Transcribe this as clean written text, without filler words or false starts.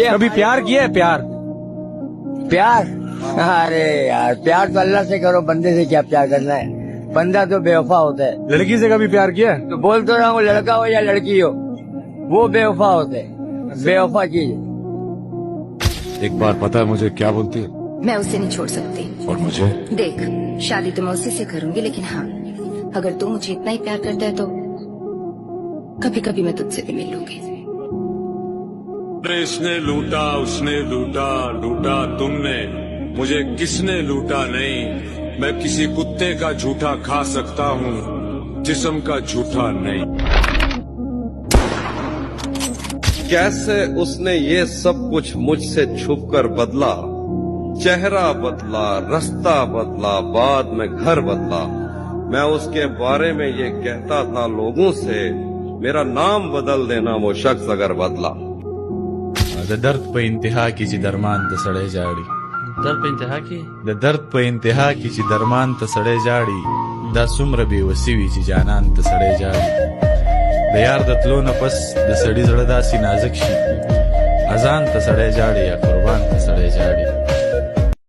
किया? कभी प्यार किया है? प्यार प्यार? अरे यार, प्यार तो अल्लाह से करो, बंदे से क्या प्यार करना है। बंदा तो बेवफा होता है। लड़की से कभी प्यार किया है? तो बोल तो रहा हूँ, लड़का हो या लड़की हो, वो बेवफा होते हैं। बेवफा चीज है। एक बार पता है मुझे क्या बोलती है? मैं उसे नहीं छोड़ सकती। और मुझे? देख, शादी तो मैं उसी से करूंगी, लेकिन हाँ, अगर तू मुझे इतना ही प्यार करता है तो कभी कभी मैं तुझसे भी मिल लूंगी। इसने लूटा, उसने लूटा, लूटा तुमने, मुझे किसने लूटा नहीं। मैं किसी कुत्ते का झूठा खा सकता हूँ, जिस्म का झूठा नहीं। कैसे उसने ये सब कुछ मुझसे छुपकर बदला, चेहरा बदला, रास्ता बदला, बाद में घर बदला। मैं उसके बारे में ये कहता था लोगों से, मेरा नाम बदल देना वो शख्स अगर बदला। दर्द पे इंतहा की जी दरमान त सड़े जाड़ी, दर्द पे इंतहा की दर्द पे इंतहा की जी दरमान त सड़े जाड़ी, दा सुमर बे वसीवी जी जानन त सड़े जाड़ी। द यार द तलो न पस द सड़ी जड़दा सी नाजुक शी, अजान त सड़े जाड़ी या कुर्बान त सड़े जाड़ी।